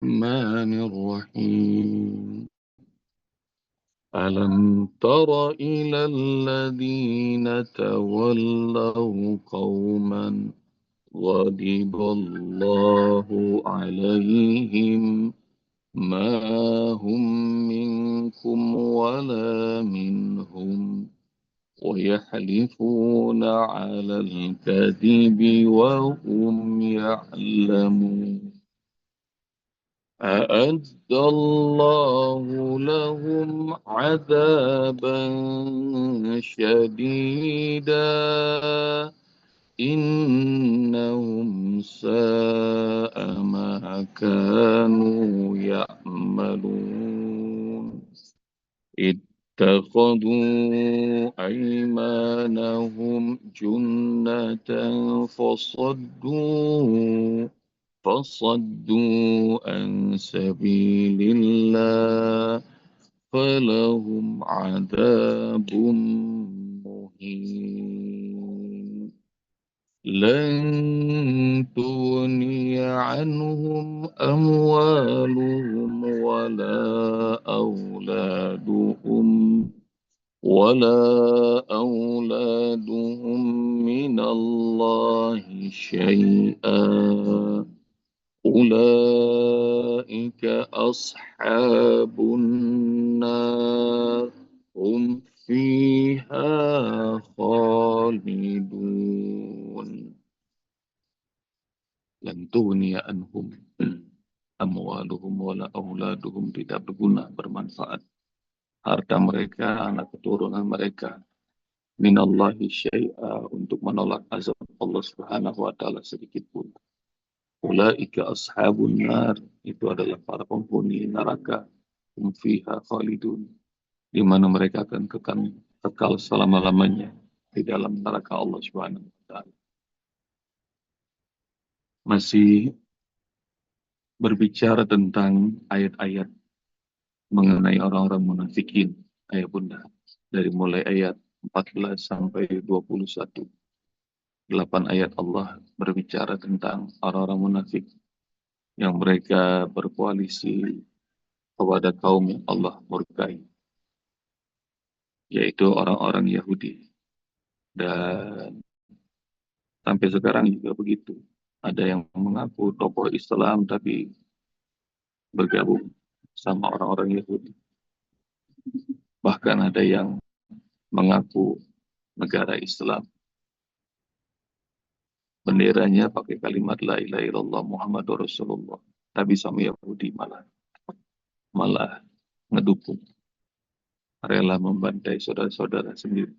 الرحمن الرحيم ألم تر إلى الذين تولوا قوما غضب الله عليهم ما هم منكم ولا منهم ويحلفون على الكذب وهم يعلمون أعد الله لهم عذابا شديدا إنهم ساء ما كانوا يعملون اتخذوا أيمانهم جنة فصدوا عن سبيل الله فلهم عذاب مهين لن تغني عنهم أموالهم ولا أولادهم من الله شيئا أولئك أصحاب النار هم فيها خالدون لن تغني عنهم amwaluhum wala auladuhum tidak berguna bermanfaat harta mereka anak keturunan mereka minallahi syai'a untuk menolak azab Allah Subhanahu wa taala sedikit pun. Ulaika ashabun nar, itu adalah para penghuni neraka, hum fiha khalidun, di mana mereka akan kekal selama-lamanya di dalam neraka Allah Subhanahu wa taala. Masih berbicara tentang ayat-ayat mengenai orang-orang munafikin, ayat bunda, dari mulai ayat 14 sampai 21. 8 ayat Allah berbicara tentang orang-orang munafik yang mereka berkoalisi kepada kaum yang Allah murkai, yaitu orang-orang Yahudi. Dan sampai sekarang juga begitu. Ada yang mengaku tokoh Islam tapi bergabung sama orang-orang Yahudi. Bahkan ada yang mengaku negara Islam. Benderanya pakai kalimat la ilaha illallah Muhammadur Rasulullah. Tapi sama Yahudi malah ngedukung, rela membantai saudara-saudara sendiri.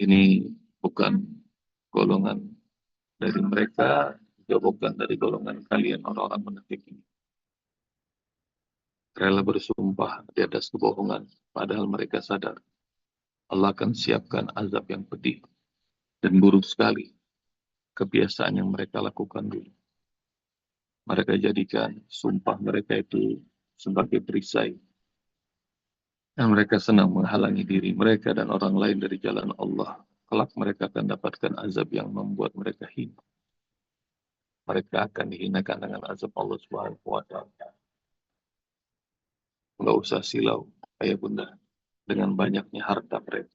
Ini bukan golongan dari mereka, juga bukan dari golongan kalian orang-orang munafik ini. Rela bersumpah di atas kebohongan, padahal mereka sadar Allah akan siapkan azab yang pedih dan buruk sekali kebiasaan yang mereka lakukan dulu. Mereka jadikan sumpah mereka itu sebagai perisai. Dan mereka senang menghalangi diri mereka dan orang lain dari jalan Allah. Kelak mereka akan dapatkan azab yang membuat mereka hina. Mereka akan dihinakan dengan azab Allah Subhanahu wa taala. Enggak usah silau, ayah bunda, dengan banyaknya harta mereka.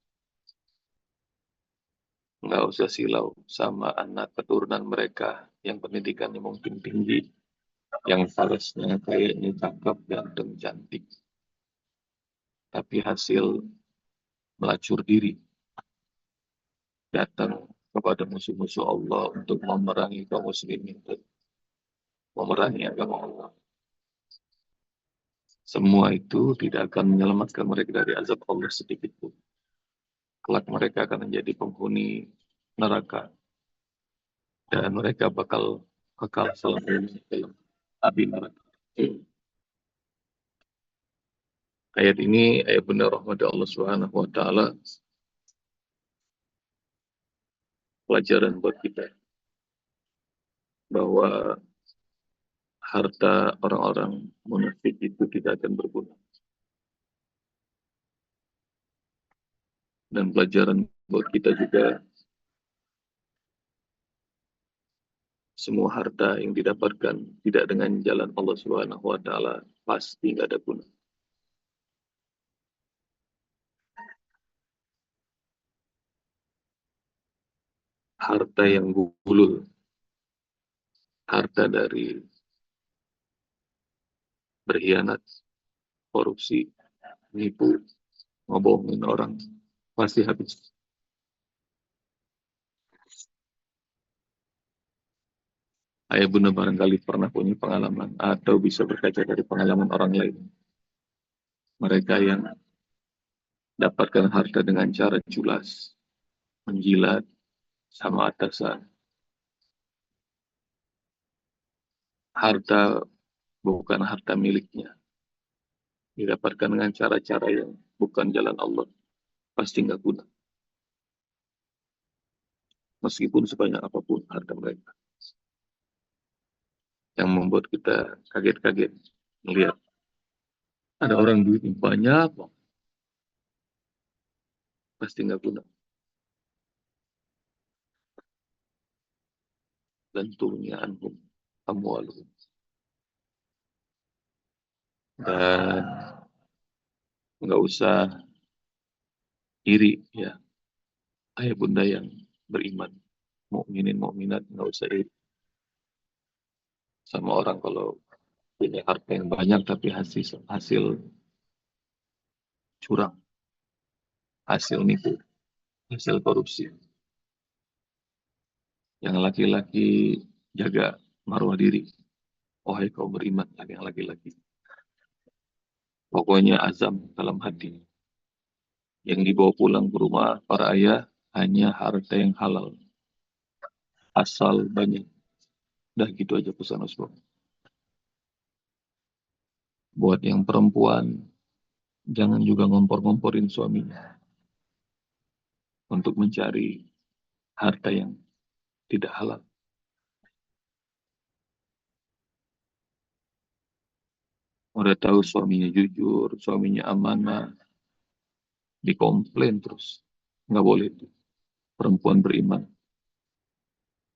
Enggak usah silau sama anak keturunan mereka yang pendidikannya mungkin tinggi, yang falasnya kayaknya cakep, ganteng, cantik. Tapi hasil melacur diri, datang kepada musuh-musuh Allah untuk memerangi kaum muslimin, memerangi agama Allah. Semua itu tidak akan menyelamatkan mereka dari azab Allah sedikit pun. Kelak mereka akan menjadi penghuni neraka dan mereka bakal kekal selamanya dalam api neraka. Ayat ini ayat benar rahmat Allah Subhanahu wa taala, pelajaran buat kita bahwa harta orang-orang munafik itu tidak akan berguna. Dan pelajaran buat kita juga, semua harta yang didapatkan tidak dengan jalan Allah Subhanahu wa taala pasti nggak ada guna. Harta yang gulul, harta dari berkhianat, korupsi, nipu, ngebohongin orang, pasti habis. Ayah bunda barangkali pernah punya pengalaman atau bisa berkaca dari pengalaman orang lain. Mereka yang dapatkan harta dengan cara culas, menjilat, sama atasan. Harta bukan harta miliknya. Didapatkan dengan cara-cara yang bukan jalan Allah. Pasti nggak guna. Meskipun sebanyak apapun harta mereka. Yang membuat kita kaget-kaget melihat ada orang duitnya banyak, pasti nggak guna. Tentunya anhum amwaluhum. Dan nggak usah iri ya, ayah bunda yang beriman, mukminin mukminat, nggak usah iri sama orang kalau punya harta yang banyak tapi hasil hasil curang, hasil nipu, hasil korupsi. Yang laki-laki jaga marwah diri. Wahai kau beriman, yang laki-laki. Pokoknya azam dalam hati. Yang dibawa pulang ke rumah para ayah hanya harta yang halal. Asal banyak. Dah gitu aja pesan Rasulullah. Buat yang perempuan, jangan juga ngompor-ngomporin suaminya. Untuk mencari harta yang tidak halal. Udah tahu suaminya jujur, suaminya amanah, dikomplain terus. Nggak boleh itu. Perempuan beriman.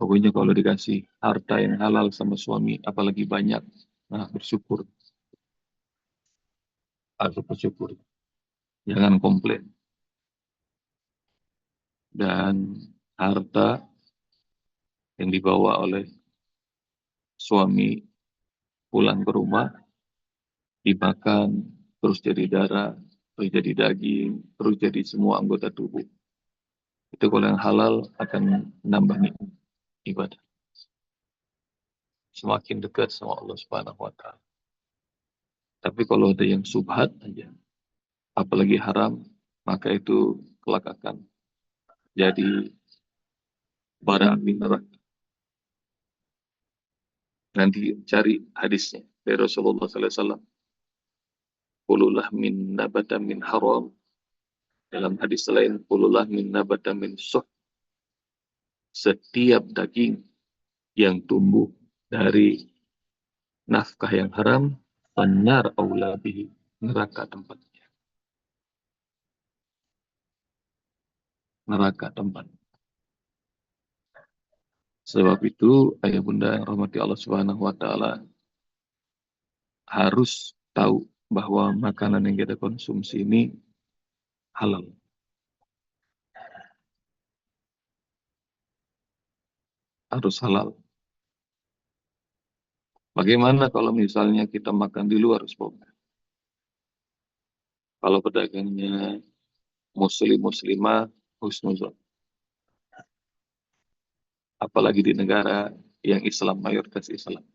Pokoknya kalau dikasih harta yang halal sama suami, apalagi banyak, nah bersyukur. Harus bersyukur. Jangan komplain. Dan harta yang dibawa oleh suami pulang ke rumah, dimakan, terus jadi darah, terus jadi daging, terus jadi semua anggota tubuh. Itu kalau yang halal akan menambah nikmat ibadah. Semakin dekat sama Allah Subhanahu wa taala. Tapi kalau ada yang subhat aja, apalagi haram, maka itu kelak akan jadi bara api neraka. Nanti cari hadisnya dari Rasulullah SAW. Kululah min nabata min haram. Dalam hadis lain, kululah min nabata min suh. Setiap daging yang tumbuh dari nafkah yang haram, benar aulabihi, neraka tempatnya. Neraka tempat. Sebab itu, ayah bunda yang rahmati Allah Subhanahu wa taala harus tahu bahwa makanan yang kita konsumsi ini halal. Harus halal. Bagaimana kalau misalnya kita makan di luar, Sob? Kalau pedagangnya muslim-muslimah, husnuzon. Apalagi di negara yang Islam, mayoritas Islam.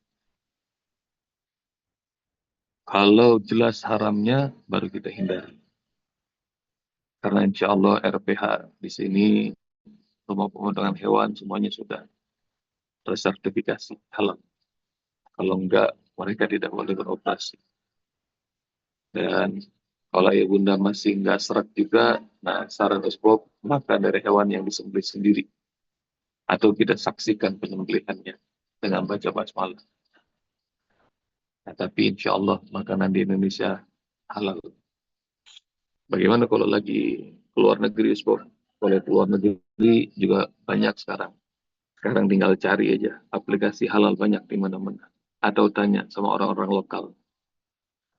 Kalau jelas haramnya, baru kita hindari. Karena insya Allah RPH di sini, rumah pemotongan hewan, semuanya sudah tersertifikasi halal. Kalau enggak, mereka tidak boleh beroperasi. Dan kalau ayah bunda masih enggak serak juga, nah saran Usbok, makan dari hewan yang disembelih sendiri. Atau kita saksikan penyembelihannya dengan baca basmalah. Nah, tapi insya Allah makanan di Indonesia halal. Bagaimana kalau lagi keluar negeri, Usbok? Kalau keluar negeri juga banyak sekarang. Sekarang tinggal cari aja aplikasi halal banyak di mana-mana. Atau tanya sama orang-orang lokal.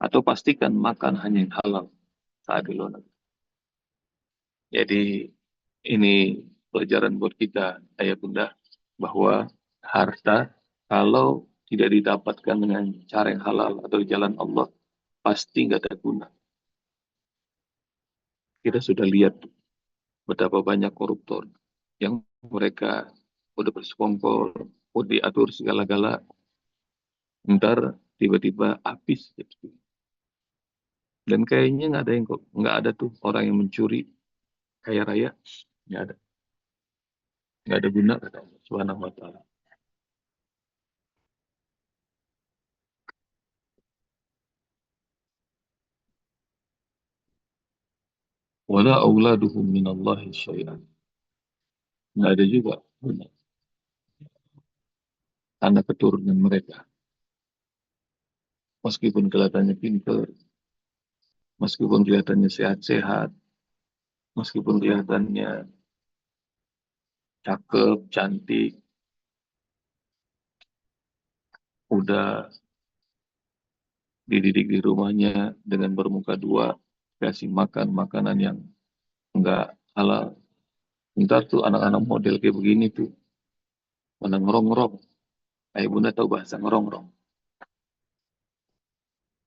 Atau pastikan makan hanya yang halal saat di luar negeri. Jadi ini pelajaran buat kita, ayah bunda, bahwa harta kalau tidak didapatkan dengan cara yang halal atau jalan Allah, pasti nggak ada guna. Kita sudah lihat betapa banyak koruptor yang mereka udah bersekongkol, udah diatur segala-gala, ntar tiba-tiba habis gitu. Dan kayaknya nggak ada yang nggak ada tuh orang yang mencuri kaya raya, nggak ada, nggak ada guna kata Allah Subhanahu Wa Taala. Wala auladuhum minallahi syai'an. Nggak ada juga guna anak keturunan mereka, meskipun kelihatannya pintar, meskipun kelihatannya sehat-sehat, meskipun kelihatannya cakep, cantik, udah dididik di rumahnya dengan bermuka dua, kasih makan makanan yang enggak halal. Ntar tuh anak-anak model kayak begini tuh, mana ngerong-ngerong. Ayah bunda tahu bahasa ngerong-ngerong.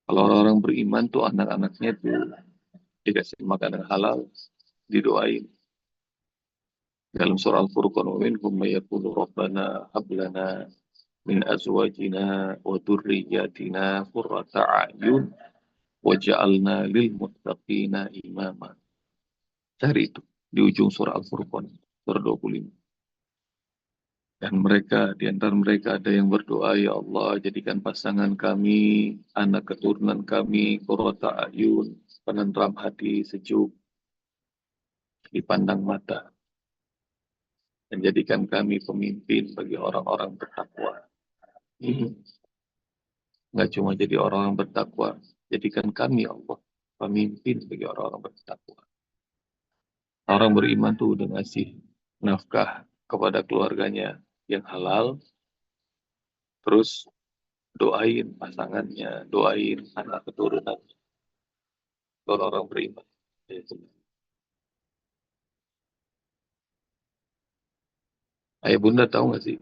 Kalau orang-orang beriman tuh anak-anaknya tuh dikasih makanan halal, didoain. Dalam surah Al-Furqan, wa minhum may yaqulu rabbana hab lana min azwajina wa dhurriyyatina qurrata a'yun waj'alna lil muttaqina imama. Cari itu di ujung surah Al-Furqan, surah 25. Dan mereka, di antara mereka ada yang berdoa, ya Allah, jadikan pasangan kami, anak keturunan kami, qurrata a'yun, penentram hati, sejuk, dipandang mata, dan jadikan kami pemimpin bagi orang-orang bertakwa. Nggak cuma jadi orang-orang bertakwa, jadikan kami, Allah, pemimpin bagi orang-orang bertakwa. Orang beriman tuh udah ngasih nafkah kepada keluarganya yang halal, terus doain pasangannya, doain anak keturunan orang-orang beriman. Itu. Ayah bunda tahu nggak sih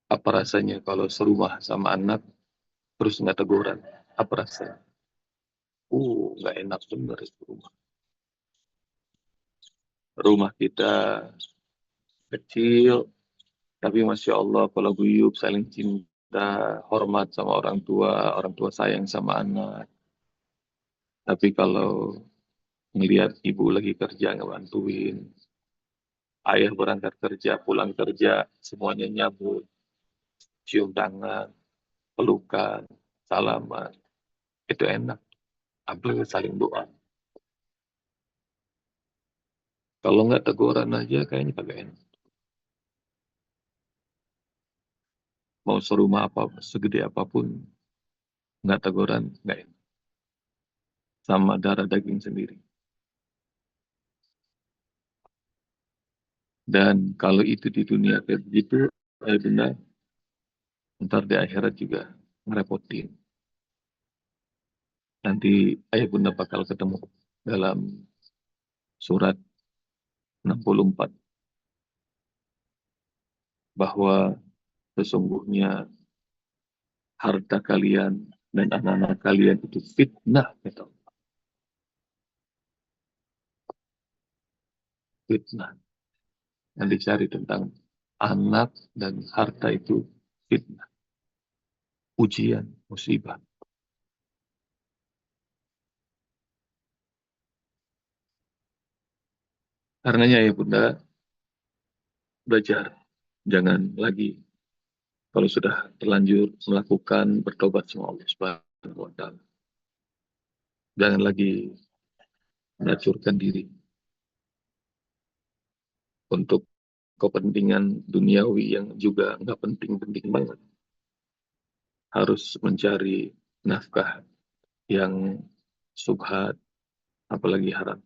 apa rasanya kalau serumah sama anak terus nggak teguran? Apa rasanya? Nggak enak bener itu rumah. Rumah kita kecil, tapi Masya Allah, kalau guyup, saling cinta, hormat sama orang tua sayang sama anak. Tapi kalau ngelihat ibu lagi kerja ngebantuin, ayah berangkat kerja, pulang kerja, semuanya nyambut, cium tangan, pelukan, salaman, itu enak. Apalagi saling doa. Kalau nggak teguran aja, kayaknya kagak enak. Mau serumah apa, segede apapun, nggak teguran, nggak enak. Sama darah daging sendiri. Dan kalau itu di dunia kayak begitu, benar, ntar di akhirat juga ngerepotin. Nanti ayah bunda bakal ketemu dalam surat 64 bahwa sesungguhnya harta kalian dan anak-anak kalian itu fitnah, gitu. Fitnah. Yang dicari tentang anak dan harta itu fitnah, ujian, musibah. Karenanya ya bunda, belajar. Jangan lagi kalau sudah terlanjur melakukan bertobat sama Allah Subhanahu wa Ta'ala. Jangan lagi melacurkan diri untuk kepentingan duniawi yang juga nggak penting-penting banget. Harus mencari nafkah yang subhat, apalagi haram.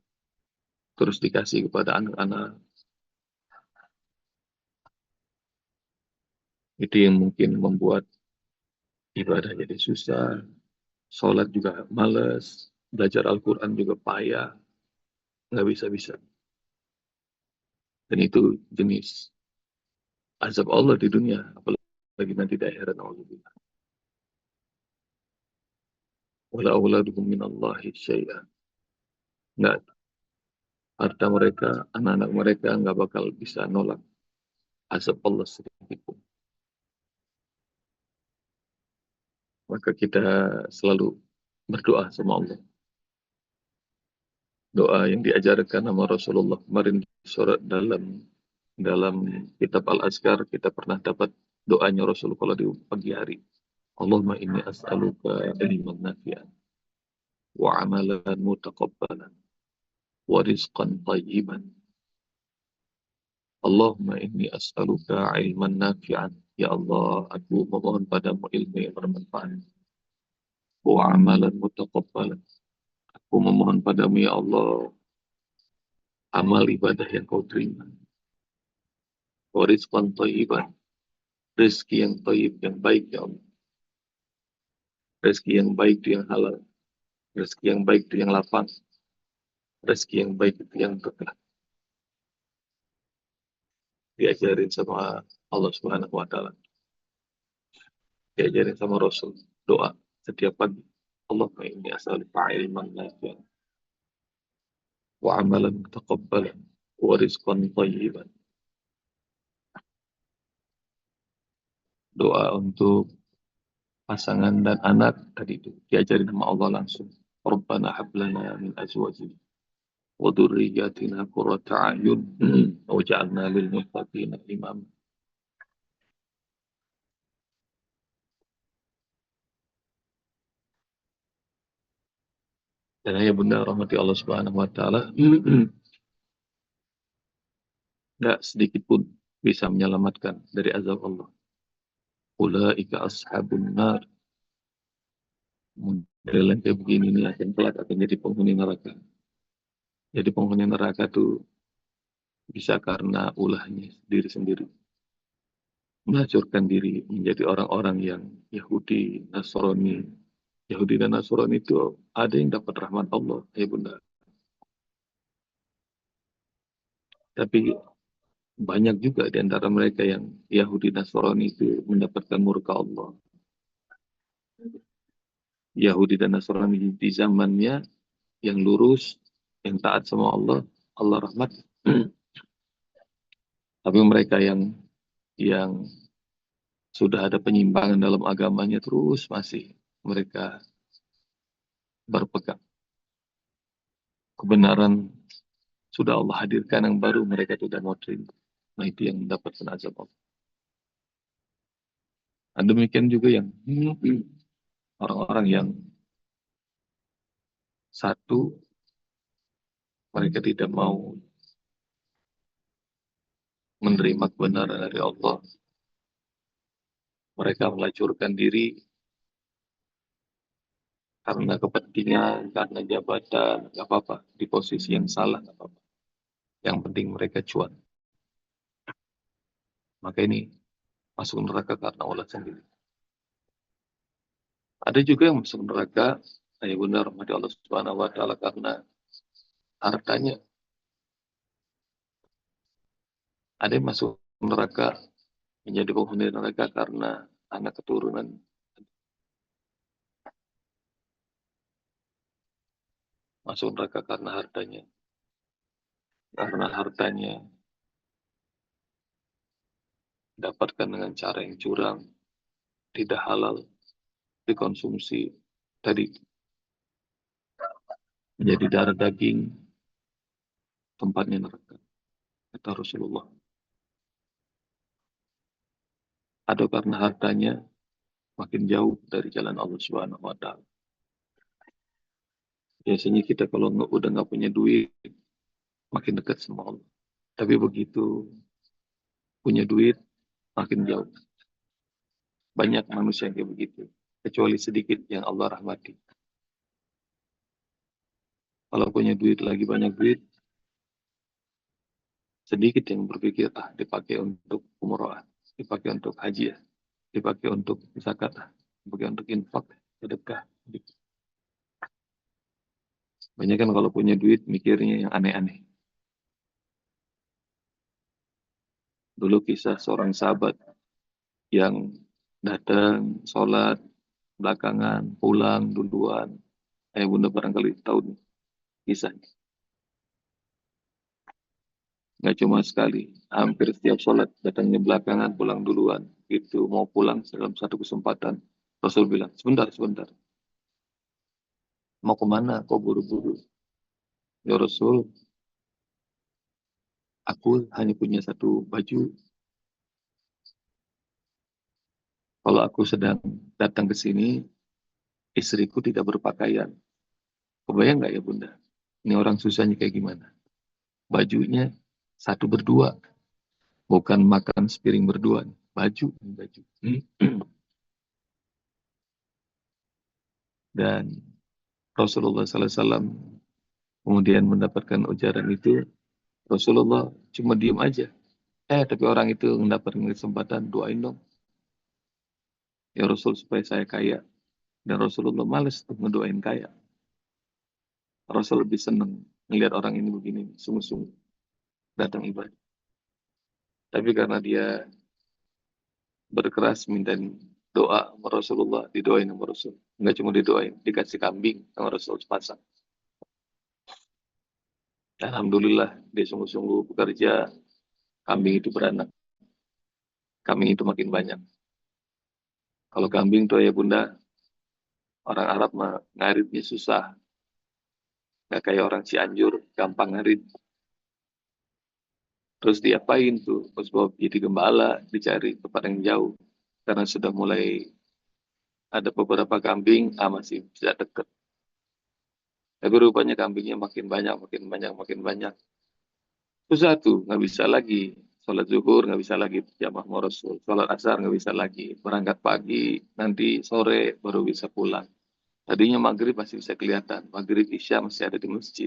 Terus dikasih kepada anak-anak. Itu yang mungkin membuat ibadah jadi susah, sholat juga males, belajar Al-Quran juga payah, nggak bisa-bisa. Dan itu jenis azab Allah di dunia, apalagi nanti di akhirat. Na'udzubillah. Wala auladuhum minallahi syai'an. Nggak, harta mereka, anak-anak mereka nggak bakal bisa nolak azab Allah sedikit pun. Maka kita selalu berdoa sama Allah. Doa yang diajarkan sama Rasulullah kemarin di surat dalam kitab Al-Azkar, kita pernah dapat doanya Rasul kalau di pagi hari. Allahumma inni as'aluka ilman nafi'an wa amalan mutaqabbalan wa rizqan tayyiban. Allahumma inni as'aluka ilman nafi'an. Ya Allah, aku memohon padamu ilmu yang bermanfaat. Wa amalan mutaqabbalan. Aku memohon padamu ya Allah, amal ibadah yang kau terima. Wa rizqan tayyiban. Rezeki yang tayyib, yang baik ya Allah. Rezeki yang baik itu yang halal. Rezeki yang baik itu yang lapang. Rezeki yang baik itu yang berkah. Diajarin sama Allah Subhanahu wa taala. Diajarin sama Rasul. Doa setiap pagi. Allahumma inni as'aluka ilman nafi'an wa amalan mutaqabbalan wa rizqan thayyiban. Doa untuk pasangan dan anak tadi itu diajarin sama Allah langsung. Rabbana hab lana min azwajina wa dhurriyyatina qurrata a'yun waj'alna lil muttaqina imama. Dan ayah bunda rahmati Allah Subhanahu wa taala, enggak sedikit pun bisa menyelamatkan dari azab Allah. Ulaika ashabun nar. Model yang kayak begini nih akan kelak akan jadi penghuni neraka. Jadi penghuni neraka tuh bisa karena ulahnya diri sendiri. Melacurkan diri menjadi orang-orang yang Yahudi, Nasrani. Yahudi dan Nasrani itu ada yang dapat rahmat Allah, ya bunda. Tapi banyak juga di antara mereka yang Yahudi Nasrani itu mendapatkan murka Allah. Yahudi dan Nasrani di zamannya yang lurus, yang taat sama Allah, Allah rahmat. Tapi mereka yang sudah ada penyimpangan dalam agamanya terus masih mereka berpegang. Kebenaran sudah Allah hadirkan yang baru mereka tidak mau terima. Nah itu yang mendapatkan azab Allah. Dan demikian juga yang orang-orang yang satu mereka tidak mau menerima kebenaran dari Allah. Mereka melacurkan diri karena kepentingan, karena jabatan, nggak apa-apa. Di posisi yang salah, nggak apa-apa. Yang penting mereka cuan. Maka ini masuk neraka karena Allah sendiri. Ada juga yang masuk neraka, ayah bunda rahmati Allah Subhanahu wa taala karena hartanya. Ada yang masuk neraka menjadi penghuni neraka karena anak keturunan. Masuk neraka karena hartanya. Karena hartanya dapatkan dengan cara yang curang, tidak halal, dikonsumsi tadi menjadi darah daging, tempatnya neraka. Kata Rasulullah. Atau karena hartanya makin jauh dari jalan Allah Subhanahu wa taala. Biasanya kita kalau udah nggak punya duit, makin dekat sama Allah. Tapi begitu punya duit, makin jauh. Banyak manusia yang kayak begitu. Kecuali sedikit yang Allah rahmati. Kalau punya duit lagi banyak duit, sedikit yang berpikir, dipakai untuk umroh, dipakai untuk haji ya. dipakai untuk zakat, dipakai untuk infak, sedekah. Banyak kan kalau punya duit mikirnya yang aneh-aneh. Dulu kisah seorang sahabat yang datang sholat belakangan, pulang duluan. Bunda barangkali tahu kisahnya. Nggak cuma sekali, hampir setiap sholat datangnya belakangan, pulang duluan. Itu mau pulang dalam satu kesempatan. Rasul bilang, sebentar, sebentar. Mau kemana? Kok buru-buru? Ya Rasul, aku hanya punya satu baju. Kalau aku sedang datang ke sini, istriku tidak berpakaian. Kebayang nggak ya Bunda? Ini orang susahnya kayak gimana? Bajunya satu berdua, bukan makan sepiring berdua. Baju, baju. Dan Rasulullah SAW kemudian mendapatkan ujaran itu, Rasulullah cuma diem aja. Tapi orang itu mendapatkan kesempatan, doain dong. Ya Rasul supaya saya kaya. Dan Rasulullah males tuh ngedoain kaya. Rasul lebih senang melihat orang ini begini, sungguh-sungguh datang ibadah. Tapi karena dia berkeras minta doa sama Rasulullah, didoain sama Rasul. Enggak cuma didoain, dikasih kambing sama Rasul sepasang. Alhamdulillah, dia sungguh-sungguh bekerja, kambing itu beranak. Kambing itu makin banyak. Kalau kambing tuh ya Bunda, orang Arab mah ngaritnya susah. Nggak kayak orang Cianjur, gampang ngarit. Terus diapain tuh? Terus bawa jadi gembala, dicari tempat yang jauh. Karena sudah mulai ada beberapa kambing, masih bisa deket. Tapi rupanya kambingnya makin banyak, makin banyak, makin banyak. Susah tuh, nggak bisa lagi. Sholat zuhur nggak bisa lagi jamaah sama Rasul. Sholat asar nggak bisa lagi. Berangkat pagi, nanti sore baru bisa pulang. Tadinya maghrib masih bisa kelihatan. Maghrib Isya masih ada di masjid.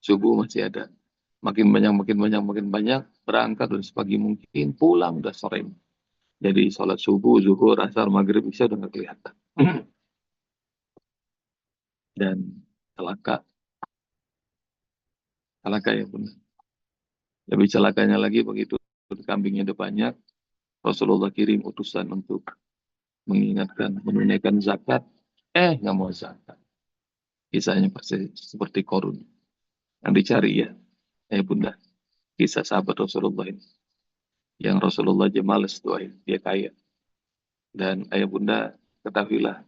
Subuh masih ada. Makin banyak, makin banyak, makin banyak. Berangkat dan sepagi mungkin. Pulang udah sore. Jadi sholat subuh, zuhur, asar, maghrib, Isya udah nggak kelihatan. Dan celaka. Celaka ya benar. Lebih celakanya lagi begitu kambingnya udah banyak. Rasulullah kirim utusan untuk mengingatkan, menunaikan zakat. Nggak mau zakat. Kisahnya pasti seperti Korun. Yang dicari ya. Bunda. Kisah sahabat Rasulullah ini. Yang Rasulullah aja males doain. Dia kaya. Dan ayah bunda, ketahuilah.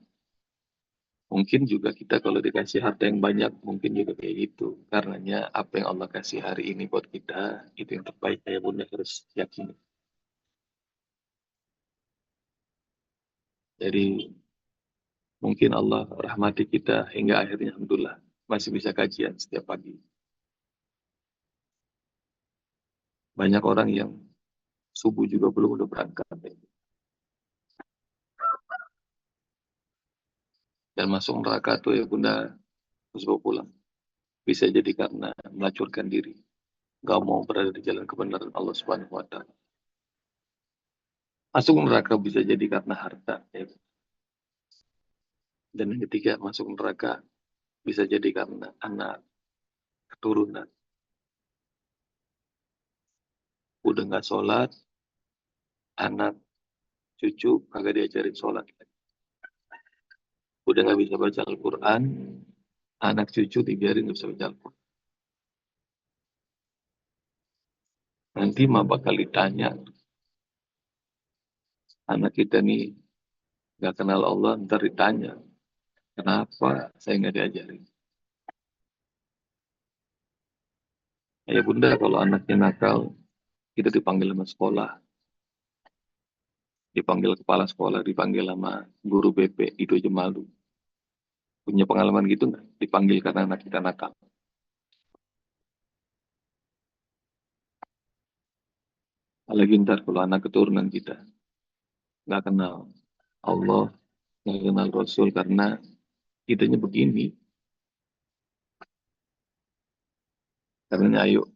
Mungkin juga kita kalau dikasih harta yang banyak, mungkin juga kayak gitu. Karenanya apa yang Allah kasih hari ini buat kita, itu yang terbaik. Ayah bunda harus yakin. Jadi mungkin Allah rahmati kita hingga akhirnya Alhamdulillah masih bisa kajian setiap pagi. Banyak orang yang subuh juga belum udah berangkat. Dan masuk neraka tuh ya bunda terus bawa pulang. Bisa jadi karena melacurkan diri. Gak mau berada di jalan kebenaran Allah Subhanahu wa Ta'ala. Masuk neraka bisa jadi karena harta. Ya. Dan yang ketiga, masuk neraka bisa jadi karena anak, keturunan. Udah nggak sholat, anak, cucu, kagak diajarin sholat. Udah nggak bisa baca Al-Quran, anak cucu dibiarin nggak bisa baca Al-Quran. Nanti mah bakal ditanya, anak kita nih nggak kenal Allah, ntar ditanya, kenapa saya nggak diajarin? Ya bunda, kalau anaknya nakal, kita dipanggil sama sekolah, dipanggil kepala sekolah, dipanggil sama guru BP, itu aja malu. Punya pengalaman gitu nggak? Dipanggil karena anak kita nakal. Apalagi ntar kalau anak keturunan kita nggak kenal Allah, nggak kenal Rasul karena kitanya begini. Karena ayo,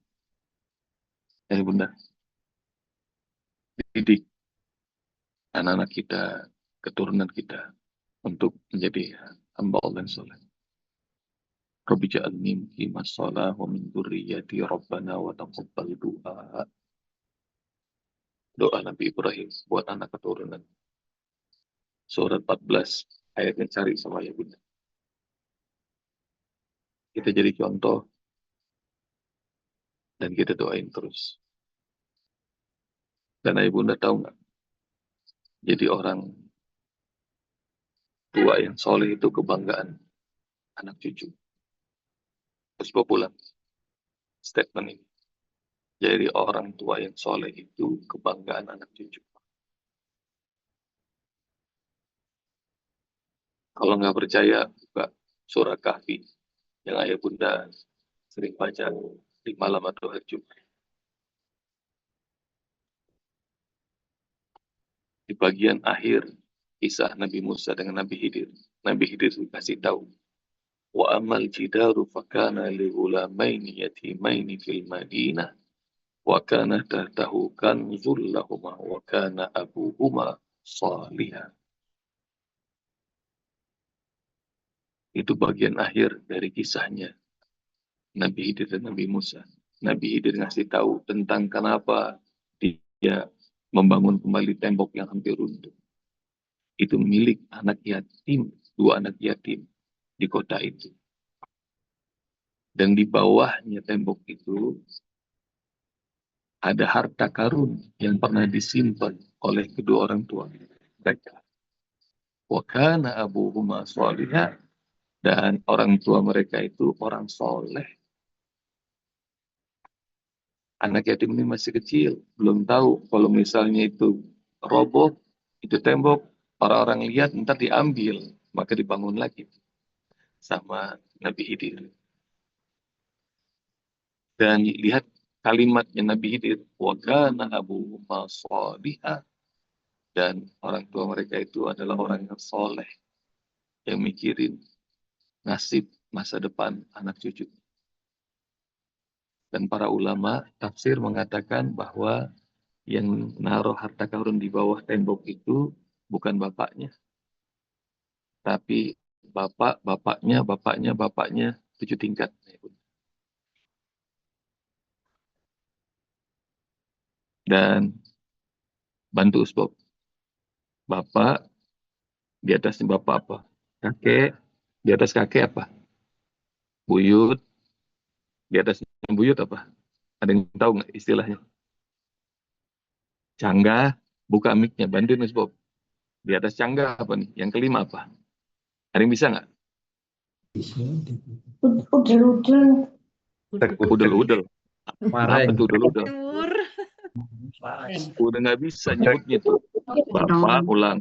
bunda, didik. anak-anak kita, keturunan kita untuk menjadi hamba Allah yang soleh. Rabbi ja'alni muqimas shalah wa min dzurriyyati rabbana wa taqabbal du'a. Doa Nabi Ibrahim buat anak keturunan. Surat 14 ayatnya cari sama ya Bunda. Kita jadi contoh dan kita doain terus. Dan Ayah Bunda tahu nggak? Jadi orang tua yang soleh itu kebanggaan anak cucu. Terus pulang statement ini. Jadi orang tua yang soleh itu kebanggaan anak cucu. Kalau nggak percaya, buka surah Kahfi yang Ayah Bunda sering baca di malam atau hari Jumat. Di bagian akhir kisah Nabi Musa dengan Nabi Khidir. Nabi Khidir dikasih tahu. Wa amal jidaru fakana li ghulamaini yatimaini fil Madinah wa kana tahtahu kanzul lahuma wa kana abuhuma salihah. Itu bagian akhir dari kisahnya Nabi Khidir dan Nabi Musa. Nabi Khidir ngasih tahu tentang kenapa dia membangun kembali tembok yang hampir runtuh. Itu milik anak yatim, 2 anak yatim di kota itu. Dan di bawahnya tembok itu ada harta karun yang pernah disimpan oleh kedua orang tua mereka. Wa kana abuhuma sholihah, dan orang tua mereka itu orang soleh. Anak yatim ini masih kecil, belum tahu kalau misalnya itu roboh, itu tembok, orang-orang lihat ntar diambil, maka dibangun lagi sama Nabi Khidir. Dan lihat kalimatnya Nabi Khidir, wa kana abuhuma sholihah, dan orang tua mereka itu adalah orang yang soleh, yang mikirin nasib masa depan anak cucu. Dan para ulama tafsir mengatakan bahwa yang naruh harta karun di bawah tembok itu bukan bapaknya, tapi bapaknya 7 tingkat. Dan bantu Usbop. Bapak, di atasnya bapak apa? Kakek, di atas kakek apa? Buyut, di atasnya buyut apa? Ada yang tahu nggak istilahnya? Canggah, buka mic-nya, bantuin Usbop. Di atas canggah apa nih? Yang kelima apa? Ada yang bisa nggak? Udel-udel. Udel-udel. Apa tuh udel-udel? Tur. Udah nggak bisa nyebutnya tuh. Bapak, ulang.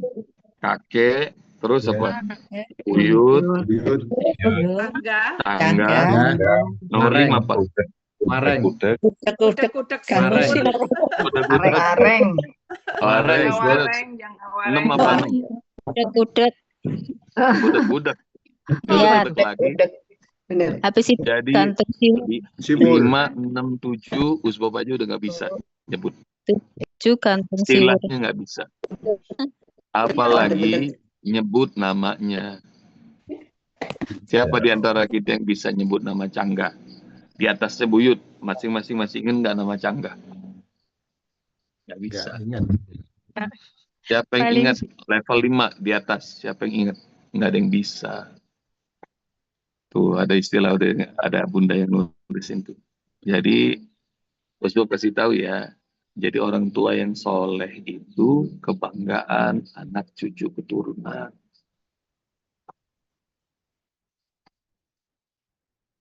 Kakek, terus apa? Buyut, Tangga. tangga, nomor 5 apa? Mareng. Kudek-kudek Mareng. Areng. Areng, Wareng, jangka 6 wareng. apa? Kudet-kudet. Budak-budak. Iya. Budak lagi. Bener. Habis itu Jadi kantor Sibul. 5, 6, 7, Usbop aja udah nggak bisa nyebut. siwur kantor siwur. Istilahnya nggak bisa. Apalagi nyebut namanya. Siapa di antara kita yang bisa nyebut nama Cangga? Di atasnya Buyut, masing-masing masih ingat nggak nama Cangga? Nggak bisa. Siapa yang Paling- ingat level 5 di atas? Siapa yang ingat? Nggak ada yang bisa. Tuh ada istilah, udah ada bunda yang nulisin tuh. Jadi, Usbop kasih tahu ya. Jadi orang tua yang soleh itu kebanggaan anak cucu keturunan.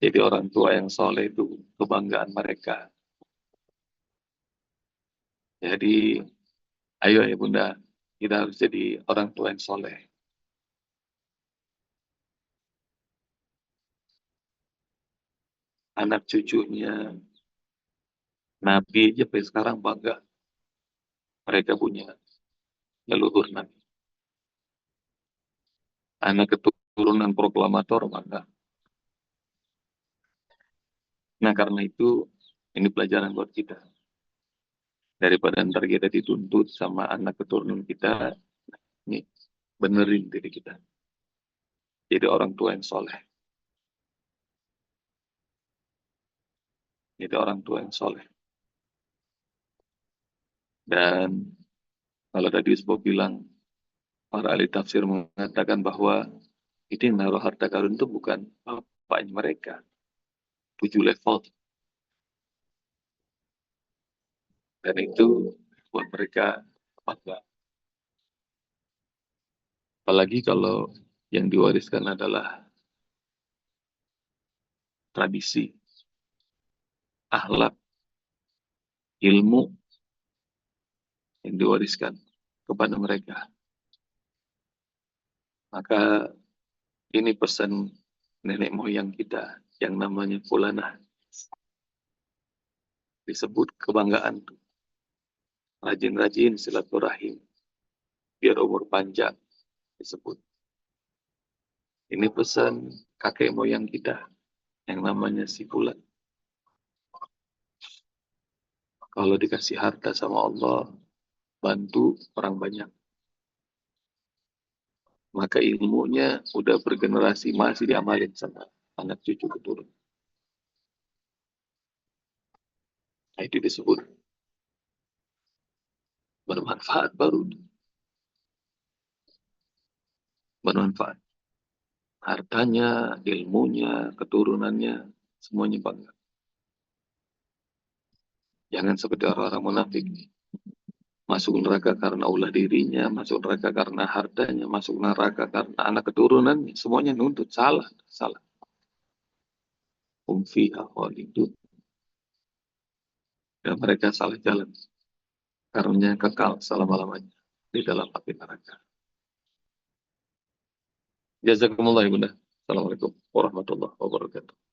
Jadi orang tua yang soleh itu kebanggaan mereka. Jadi, ayo ya bunda, kita harus jadi orang tua yang soleh. Anak cucunya Nabi aja sampai sekarang bangga. Mereka punya leluhur Nabi. Anak keturunan proklamator bangga. Nah karena itu, ini pelajaran buat kita. Daripada ntar kita dituntut sama anak keturunan kita, nih, benerin diri kita. Jadi orang tua yang soleh. Jadi orang tua yang soleh. Dan kalau tadi Usbo bilang, para ahli tafsir mengatakan bahwa ini naruh harta karun itu bukan bapaknya mereka. 7 level. Dan itu buat mereka bangga. Apalagi kalau yang diwariskan adalah tradisi, akhlak, ilmu yang diwariskan kepada mereka. Maka ini pesan nenek moyang kita yang namanya Fulanah. Disebut kebanggaan. Rajin-rajin silaturahim. Biar umur panjang disebut. Ini pesan kakek moyang kita yang namanya si Fulan. Kalau dikasih harta sama Allah, bantu orang banyak. Maka ilmunya udah bergenerasi masih diamalin sama anak cucu keturunan. Nah, itu disebut bermanfaat baru. Bermanfaat. Hartanya, ilmunya, keturunannya, semuanya bangga. Jangan seperti orang-orang munafik. Masuk neraka karena ulah dirinya, masuk neraka karena hartanya, masuk neraka karena anak keturunannya. Semuanya nuntut. Salah. Salah. Fiha khalidun. Dan mereka salah jalan. Karunia kekal selama-lamanya di dalam api neraka. Jazakumullah ibunda. Assalamualaikum warahmatullahi wabarakatuh.